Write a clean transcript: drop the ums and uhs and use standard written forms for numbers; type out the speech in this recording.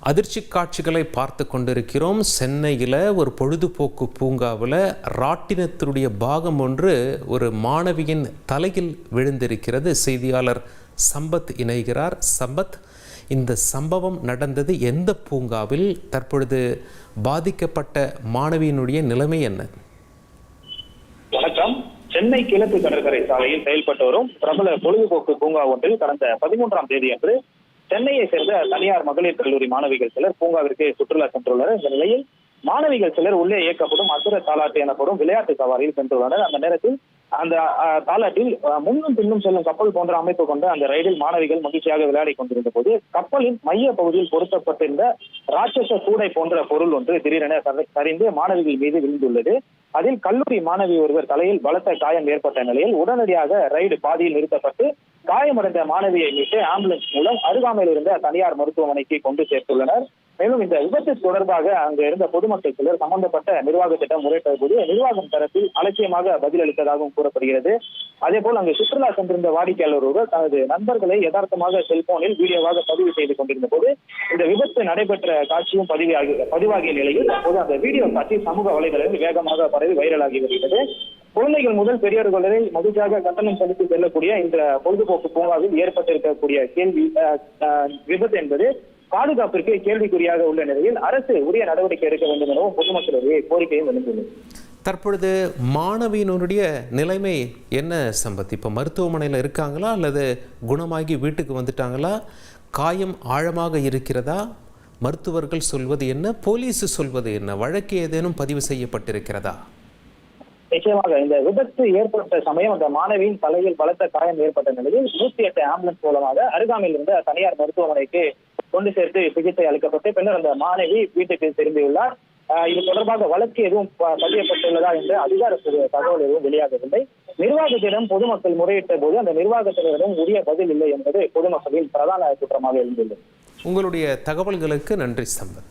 அதிர்ச்சி காட்சிகளை பார்த்து கொண்டிருக்கிறோம். சென்னையில் ஒரு பொழுதுபோக்கு பூங்காவில் ராட்டினத்தினுடைய பாகம் ஒன்று ஒரு மாணவியின் தலையில் விழுந்திருக்கிறது. செய்தியாளர் சம்பத் இணைகிறார். சம்பத், இந்த சம்பவம் நடந்தது எந்த பூங்காவில்? தற்பொழுது பாதிக்கப்பட்ட மாணவியினுடைய நிலைமை என்ன? வணக்கம். சென்னை கிழக்கு கடற்கரை சாலையில் செயல்பட்டு வரும் பிரபல பொழுதுபோக்கு பூங்கா ஒன்றில் கடந்த 13ஆம் தேதி அன்று சென்னையை சேர்ந்த தனியார் மகளிர் கல்லூரி மாணவிகள் சிலர் பூங்காவிற்கு சுற்றுலா சென்றுள்ளனர். இந்த நிலையில் மாணவிகள் சிலர் உள்ளே இயக்கப்படும் அசுர தாலாட்டு எனப்படும் விளையாட்டு சவாரியில் சென்றுள்ளனர். அந்த நேரத்தில் அந்த தாலாட்டில் முன்னும் பின்னும் செல்லும் கப்பல் போன்ற அமைப்பு கொண்ட அந்த ரயிலில் மாணவிகள் மகிழ்ச்சியாக விளையாடி கொண்டிருந்த போது கப்பலின் மைய பகுதியில் பொருத்தப்பட்டிருந்த ராட்சச கூடை போன்ற பொருள் ஒன்று திடீரென சரிந்து மாணவிகள் மீது விழுந்துள்ளது. அதில் கல்லூரி மாணவி ஒருவர் தலையில் பலத்த காயம் ஏற்பட்ட நிலையில் உடனடியாக ரயில் பாதியில் நிறுத்தப்பட்டு காயமடைந்த மாணவியை மீட்டு ஆம்புலன்ஸ் மூலம் அருகாமையில் இருந்த தனியார் மருத்துவமனைக்கு கொண்டு சேர்த்துள்ளனர். மேலும் இந்த விபத்து தொடர்பாக அங்கு இருந்த பொதுமக்கள் சிலர் சம்பந்தப்பட்ட நிர்வாகத்திடம் முறையிட்ட போது நிர்வாகம் தரப்பில் அலட்சியமாக பதிலளித்ததாகவும் கூறப்படுகிறது. அதேபோல் அங்கு சுற்றுலா சென்றிருந்த வாடிக்கையாளர் ஒருவர் தனது நண்பர்களை யதார்த்தமாக செல்போனில் வீடியோவாக பதிவு செய்து கொண்டிருந்த போது இந்த விபத்து நடைபெற்ற காட்சியும் பதிவாகிய நிலையில் அப்போது அந்த வீடியோ காட்சி சமூக வலைதளத்தில் வேகமாக பரவி வைரலாகி வருகிறது. குழந்தைகள் முதல் பெரியவர்கள் வரை மகிழ்ச்சியாக கட்டணம் செலுத்தி செல்லக்கூடிய இந்த பொழுதுபோக்கு பூங்காவில் ஏற்பட்டிருக்கக்கூடிய விபத்து என்பது பாதுகாப்பிற்கு கேள்விக்குறியாக உள்ள நிலையில் அரசு உரிய நடவடிக்கை எடுக்க வேண்டும் எனவும் பொதுமக்களுடைய கோரிக்கையும் எழுந்துள்ளது. தற்பொழுது மாணவியினுடைய நிலைமை என்ன சம்பத்? இப்போ மருத்துவமனையில் இருக்காங்களா அல்லது குணமாகி வீட்டுக்கு வந்துட்டாங்களா? காயம் ஆழமாக இருக்கிறதா? மருத்துவர்கள் சொல்வது என்ன? போலீஸ் சொல்வது என்ன? வழக்கு ஏதேனும் பதிவு செய்யப்பட்டிருக்கிறதா? நிச்சயமாக இந்த விபத்து ஏற்பட்ட சமயம் அந்த மாணவியின் தலையில் பலத்த காயம் ஏற்பட்ட நிலையில் 108 ஆம்புலன்ஸ் மூலமாக அருகாமையில் இருந்த தனியார் மருத்துவமனைக்கு கொண்டு சேர்த்து சிகிச்சை அளிக்கப்பட்டு பின்னர் அந்த மாணவி வீட்டுக்கு திரும்பியுள்ளார். இது தொடர்பாக வழக்கு எதுவும் பதியப்பட்டுள்ளதா என்ற அதிகாரப்பூர்வ தகவல் எதுவும் வெளியாகவில்லை. நிர்வாகத்திடம் பொதுமக்கள் முறையிட்ட போது அந்த நிர்வாகத்தினரிடம் உரிய பதில் இல்லை என்பது பொதுமக்களின் பிரதான குற்றமாக எழுந்துள்ளது. உங்களுடைய தகவல்களுக்கு நன்றி சம்பத்.